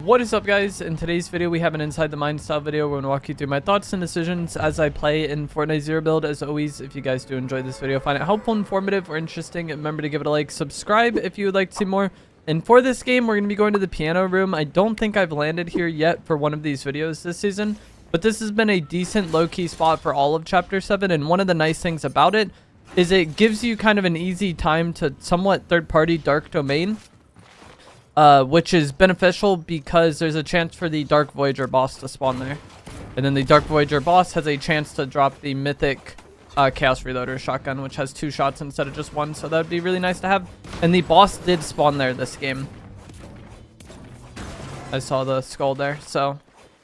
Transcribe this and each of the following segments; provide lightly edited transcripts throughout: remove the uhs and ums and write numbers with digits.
What is up, guys? In today's video we have an inside the mind style video. We're going to walk you through my thoughts and decisions as I play in Fortnite Zero Build. As always, if you guys do enjoy this video, find it helpful, informative, or interesting, remember to give it a like, subscribe if you would like to see more. And for this game, we're going to be going to the piano room. I don't think I've landed here yet for one of these videos this season, but this has been a decent low-key spot for all of Chapter 7, and one of the nice things about it is it gives you kind of an easy time to somewhat third-party dark domain. Which is beneficial because there's a chance for the Dark Voyager boss to spawn there. And then the Dark Voyager boss has a chance to drop the mythic Chaos Reloader shotgun, which has 2 shots instead of just 1. So that would be really nice to have. And the boss did spawn there this game. I saw the skull there. So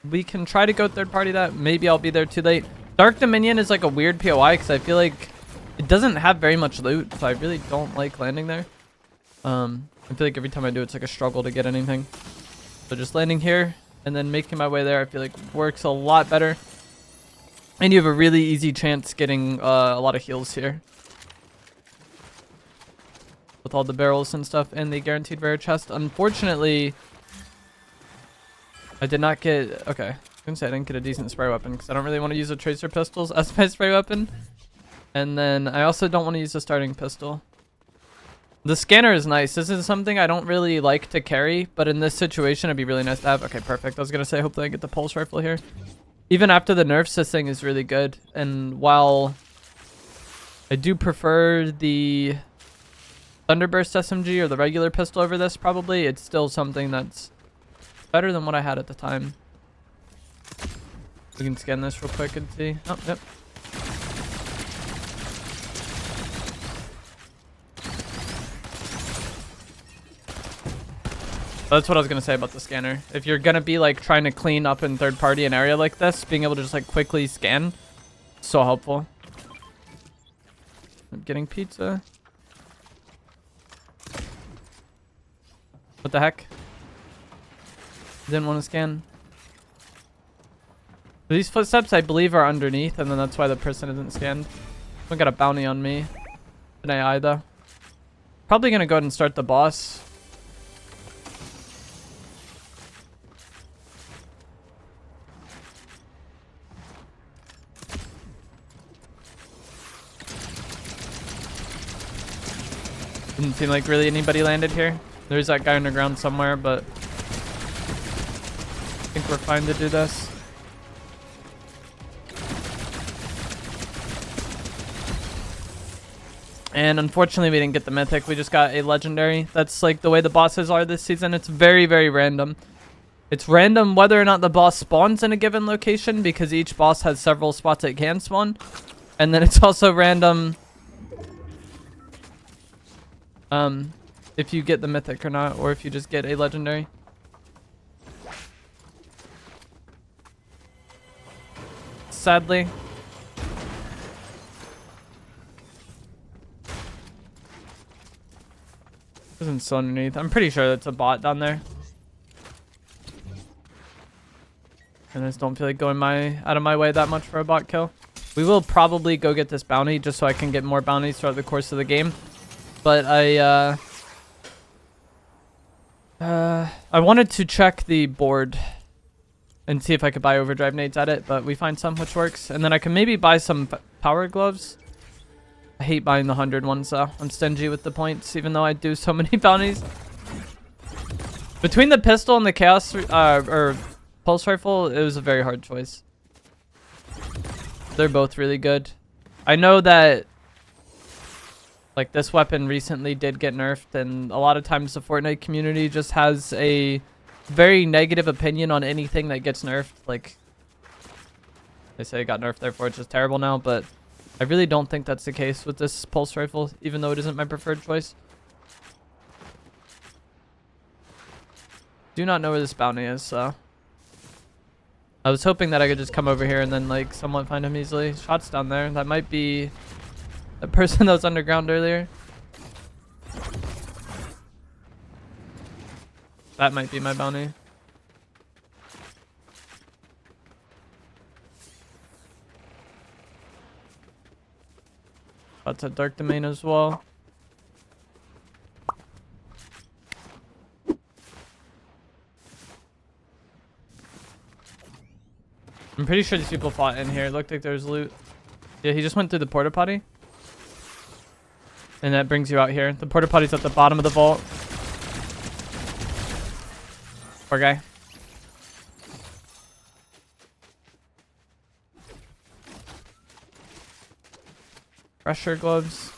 we can try to go third party that. Maybe I'll be there too late. Dark Dominion is like a weird POI because I feel like it doesn't have very much loot. So I really don't like landing there. I feel like every time I do, it's like a struggle to get anything. So just landing here and then making my way there, I feel like works a lot better. And you have a really easy chance getting a lot of heals here. With all the barrels and stuff and the guaranteed rare chest. Unfortunately, I did not get... Okay, I can say I didn't get a decent spray weapon because I don't really want to use the tracer pistols as my spray weapon. And then I also don't want to use the starting pistol. The scanner is nice. This is something I don't really like to carry, but in this situation, it'd be really nice to have. Okay, perfect. I was going to say, hopefully I get the pulse rifle here. Even after the nerfs, this thing is really good. And while I do prefer the Thunderburst SMG or the regular pistol over this, probably, it's still something that's better than what I had at the time. We can scan this real quick and see. Oh, yep. That's what I was going to say about the scanner. If you're going to be like trying to clean up in third party an area like this, being able to just like quickly scan, so helpful. I'm getting pizza. What the heck? Didn't want to scan. These footsteps, I believe, are underneath, and then that's why the person isn't scanned. I got a bounty on me. An AI though. Probably going to go ahead and start the boss. Didn't seem like really anybody landed here. There's that guy underground somewhere, but I think we're fine to do this. And unfortunately, we didn't get the mythic. We just got a legendary. That's like the way the bosses are this season. It's very, very random. It's random whether or not the boss spawns in a given location because each boss has several spots it can spawn. And then it's also random if you get the mythic or not, or if you just get a legendary. Sadly. Isn't so underneath. I'm pretty sure that's a bot down there. And I just don't feel like going out of my way that much for a bot kill. We will probably go get this bounty just so I can get more bounties throughout the course of the game. But I wanted to check the board and see if I could buy overdrive nades at it, but we find some, which works. And then I can maybe buy some power gloves. I hate buying the 100 ones, though. I'm stingy with the points, even though I do so many bounties. Between the pistol and the chaos or pulse rifle, it was a very hard choice. They're both really good. I know that like this weapon recently did get nerfed, and a lot of times the Fortnite community just has a very negative opinion on anything that gets nerfed. Like they say it got nerfed, therefore it's just terrible now, but I really don't think that's the case with this pulse rifle, even though it isn't my preferred choice. Do not know where this bounty is, so I was hoping that I could just come over here and then like somewhat find him easily. Shots down there. That might be the person that was underground earlier. That might be my bounty. That's a dark domain as well. I'm pretty sure these people fought in here. It looked like there was loot. Yeah, he just went through the porta potty. And that brings you out here. The porta potty's at the bottom of the vault. Poor guy. Pressure gloves.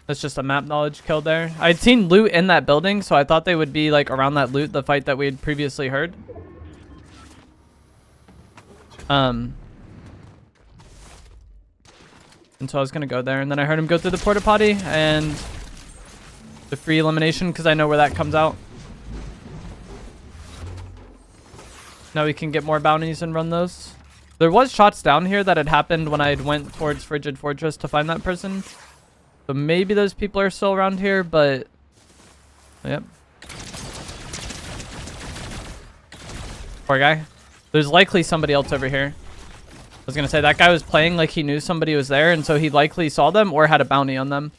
That's just a map knowledge kill there. I'd seen loot in that building, so I thought they would be like around that loot, the fight that we had previously heard. And so I was gonna go there, and then I heard him go through the porta potty and the free elimination because I know where that comes out. Now we can get more bounties and run those. There was shots down here that had happened when I went towards Frigid Fortress to find that person. So maybe those people are still around here, but yep. Poor guy. There's likely somebody else over here. I was gonna say that guy was playing like he knew somebody was there, and so he likely saw them or had a bounty on them.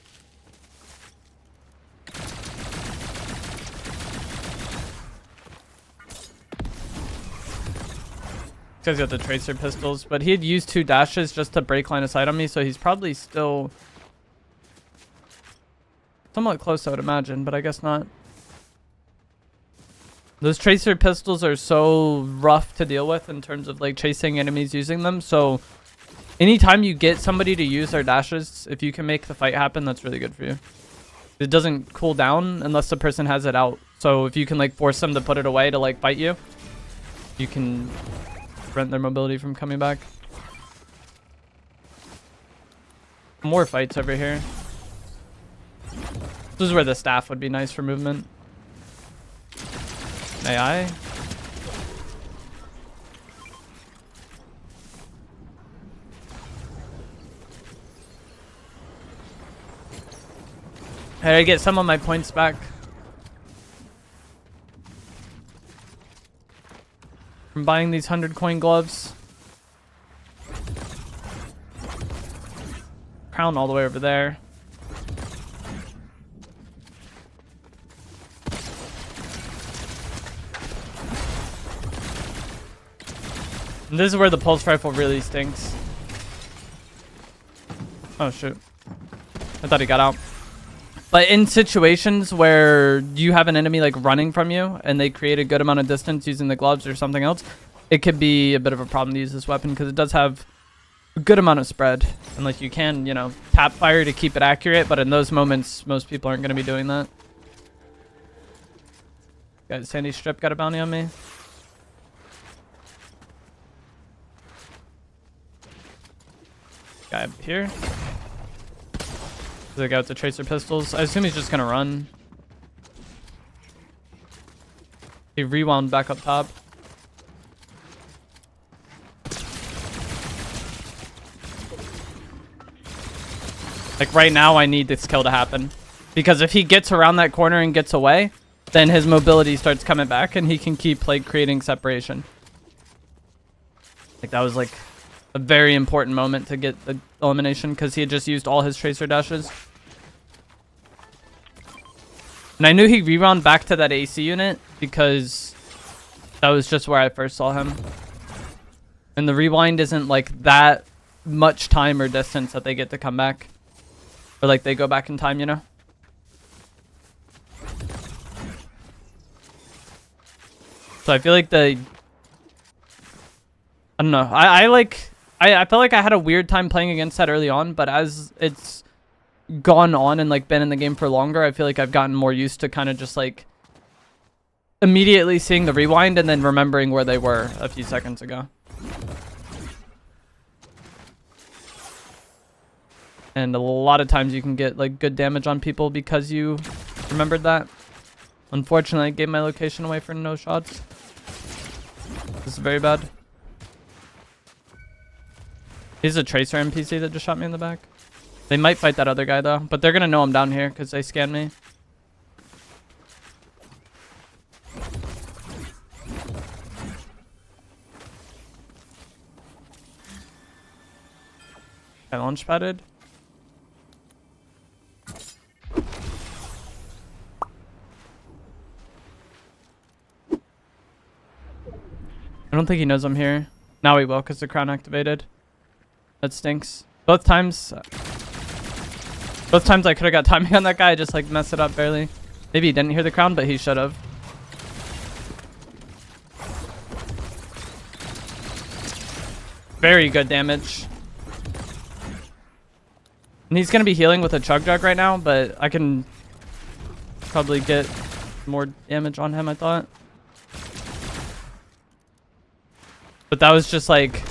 This guy's got the tracer pistols, but he had used 2 dashes just to break line of sight on me, so he's probably still somewhat close, I would imagine, but I guess not. Those tracer pistols are so rough to deal with in terms of like chasing enemies using them. So anytime you get somebody to use their dashes, if you can make the fight happen, that's really good for you. It doesn't cool down unless the person has it out. So if you can like force them to put it away to like fight you, you can prevent their mobility from coming back. More fights over here. This is where the staff would be nice for movement. AI. Hey, I get some of my points back from buying these 100 coin gloves. Crown all the way over there. And this is where the pulse rifle really stinks. Oh shoot. I thought he got out. But in situations where you have an enemy like running from you and they create a good amount of distance using the gloves or something else, it could be a bit of a problem to use this weapon because it does have a good amount of spread. And like you can, you know, tap fire to keep it accurate, but in those moments, most people aren't going to be doing that. Got Sandy Strip got a bounty on me. Guy up here. There's a guy with the tracer pistols. I assume he's just gonna run. He rewound back up top. Like right now I need this kill to happen. Because if he gets around that corner and gets away, then his mobility starts coming back and he can keep like creating separation. Like that was like a very important moment to get the elimination because he had just used all his tracer dashes. And I knew he rewound back to that AC unit because that was just where I first saw him. And the rewind isn't like that much time or distance that they get to come back. Or like they go back in time, you know? So I feel like I don't know. I felt like I had a weird time playing against that early on, but as it's gone on and like been in the game for longer, I feel like I've gotten more used to kind of just like immediately seeing the rewind and then remembering where they were a few seconds ago. And a lot of times you can get like good damage on people because you remembered that. Unfortunately, I gave my location away for no shots. This is very bad. He's a tracer NPC that just shot me in the back. They might fight that other guy though, but they're gonna know I'm down here because they scanned me. I launch padded. I don't think he knows I'm here. Now he will because the crown activated. That stinks. Both times I could have got timing on that guy. I just like messed it up barely. Maybe he didn't hear the crown, but he should have. Very good damage. And he's going to be healing with a chug jug right now, but I can probably get more damage on him, I thought. But that was just like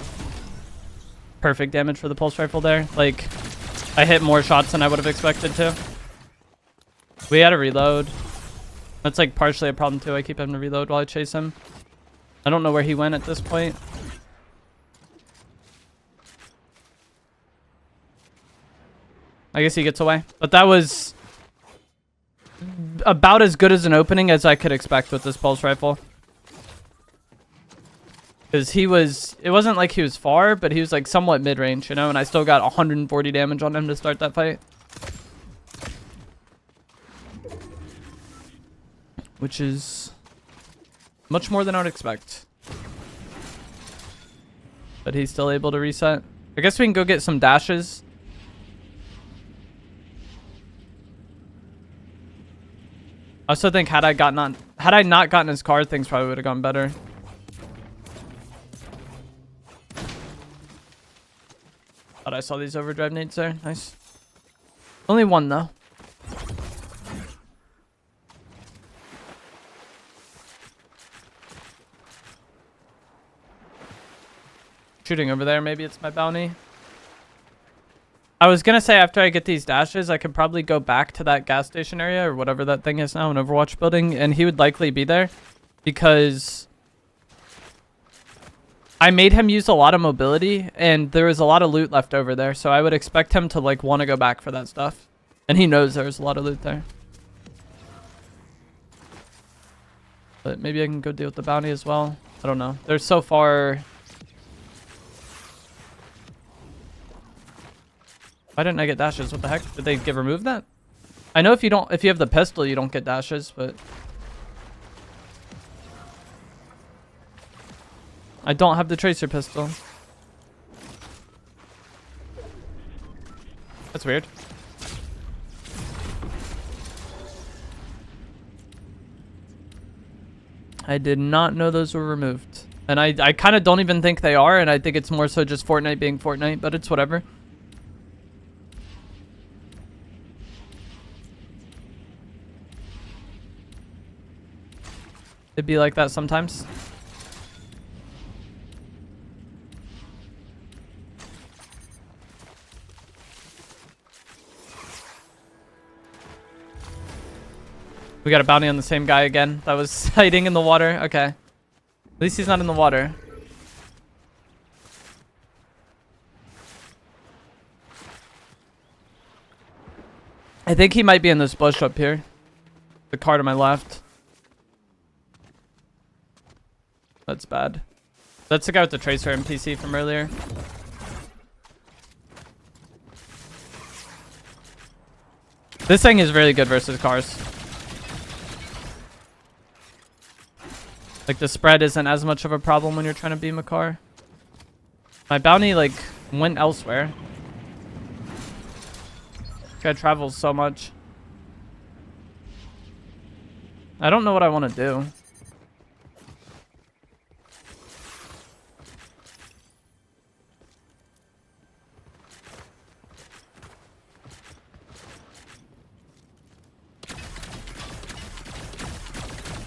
perfect damage for the pulse rifle there. Like I hit more shots than I would have expected to. We had to reload. That's like partially a problem too. I keep having to reload while I chase him. I don't know where he went at this point. I guess he gets away. But that was about as good as an opening as I could expect with this pulse rifle. Because it wasn't like he was far, but he was like somewhat mid-range, you know, and I still got 140 damage on him to start that fight. Which is much more than I would expect. But he's still able to reset. I guess we can go get some dashes. I also think had I not gotten his card, things probably would have gone better. Thought I saw these overdrive nades there. Nice. Only one though. Shooting over there. Maybe it's my bounty. I was gonna say after I get these dashes, I could probably go back to that gas station area or whatever that thing is now, an Overwatch building, and he would likely be there because I made him use a lot of mobility and there was a lot of loot left over there. So I would expect him to like want to go back for that stuff. And he knows there's a lot of loot there. But maybe I can go deal with the bounty as well. I don't know. They're so far. Why didn't I get dashes? What the heck? Did they get removed that? I know if you have the pistol, you don't get dashes, but I don't have the tracer pistol. That's weird. I did not know those were removed. And I kind of don't even think they are, and I think it's more so just Fortnite being Fortnite, but it's whatever. It'd be like that sometimes. We got a bounty on the same guy again. That was hiding in the water. Okay. At least he's not in the water. I think he might be in this bush up here. The car to my left. That's bad. That's the guy with the tracer NPC from earlier. This thing is really good versus cars. Like the spread isn't as much of a problem when you're trying to beam a car. My bounty like went elsewhere. This guy travels so much. I don't know what I want to do.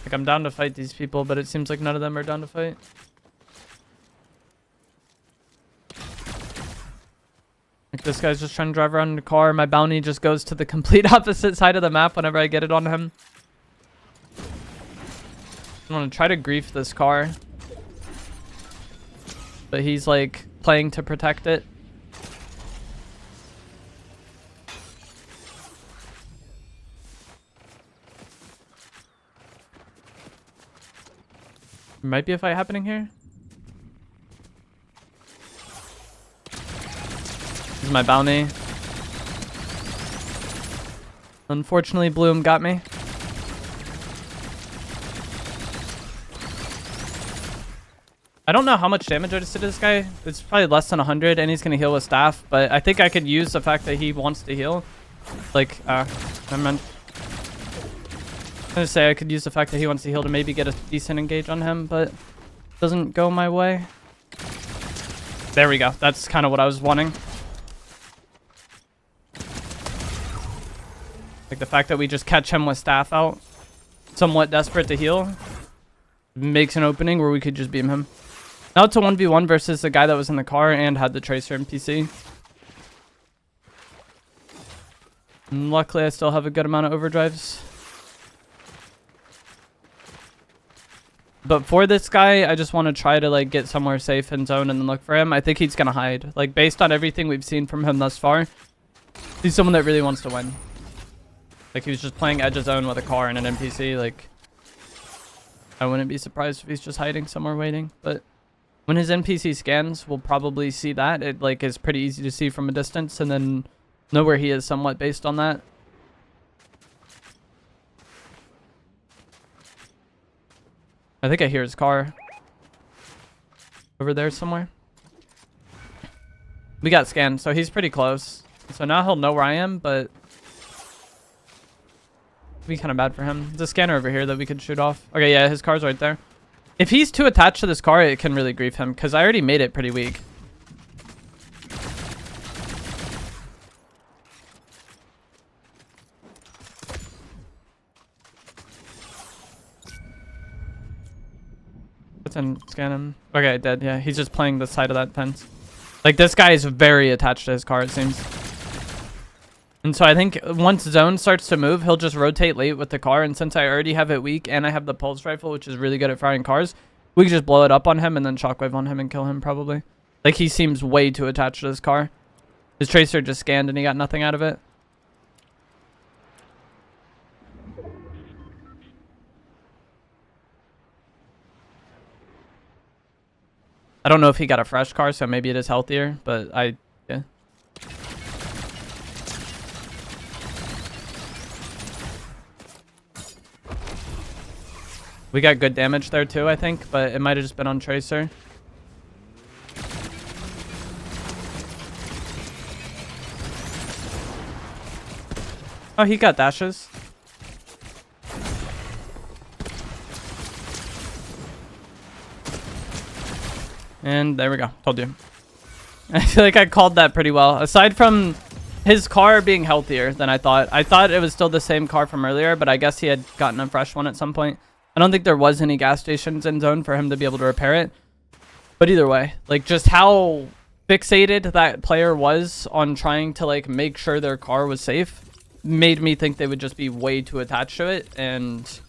Like I'm down to fight these people, but it seems like none of them are down to fight. Like this guy's just trying to drive around in the car. My bounty just goes to the complete opposite side of the map whenever I get it on him. I want to try to grief this car. But he's like playing to protect it. There might be a fight happening here. This is my bounty. Unfortunately, Bloom got me. I don't know how much damage I just did to this guy. It's probably less than 100, and he's going to heal with staff. But I think I could use the fact that he wants to heal. Like, I meant... I'm going to say I could use the fact that he wants to heal to maybe get a decent engage on him, but it doesn't go my way. There we go. That's kind of what I was wanting. Like, the fact that we just catch him with staff out, somewhat desperate to heal, makes an opening where we could just beam him. Now it's a 1v1 versus the guy that was in the car and had the Tracer NPC. And luckily, I still have a good amount of overdrives. But for this guy, I just want to try to like get somewhere safe in zone and then look for him. I think he's going to hide. Like, based on everything we've seen from him thus far, he's someone that really wants to win. Like, he was just playing edge of zone with a car and an NPC. Like, I wouldn't be surprised if he's just hiding somewhere waiting. But when his NPC scans, we'll probably see that. It like is pretty easy to see from a distance and then know where he is somewhat based on that. I think I hear his car over there somewhere. We got scanned, so he's pretty close. So now he'll know where I am, but it'd be kind of bad for him. There's a scanner over here that we could shoot off. Okay, yeah, his car's right there. If he's too attached to this car, it can really grief him, because I already made it pretty weak. Let's scan him. Okay, dead. Yeah, he's just playing the side of that fence. Like, this guy is very attached to his car, it seems. And so I think once zone starts to move, he'll just rotate late with the car. And since I already have it weak and I have the pulse rifle, which is really good at firing cars, we can just blow it up on him and then shockwave on him and kill him probably. Like, he seems way too attached to his car. His Tracer just scanned and he got nothing out of it. I don't know if he got a fresh car, so maybe it is healthier, but yeah. We got good damage there too, I think, but it might have just been on Tracer. Oh, he got dashes. And there we go. Told you. I feel like I called that pretty well. Aside from his car being healthier than I thought. I thought it was still the same car from earlier, but I guess he had gotten a fresh one at some point. I don't think there was any gas stations in zone for him to be able to repair it. But either way, like, just how fixated that player was on trying to like make sure their car was safe made me think they would just be way too attached to it, and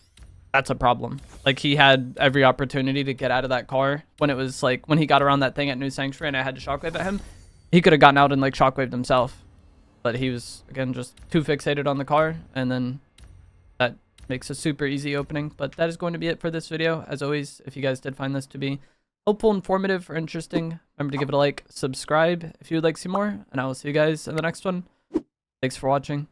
that's a problem. Like, he had every opportunity to get out of that car when it was like when he got around that thing at New Sanctuary and I had to shockwave at him. He could have gotten out and like shockwaved himself, but he was again just too fixated on the car, and then that makes a super easy opening. But that is going to be it for this video. As always, if you guys did find this to be helpful, informative, or interesting, remember to give it a like, subscribe if you would like to see more, and I will see you guys in the next one. Thanks for watching.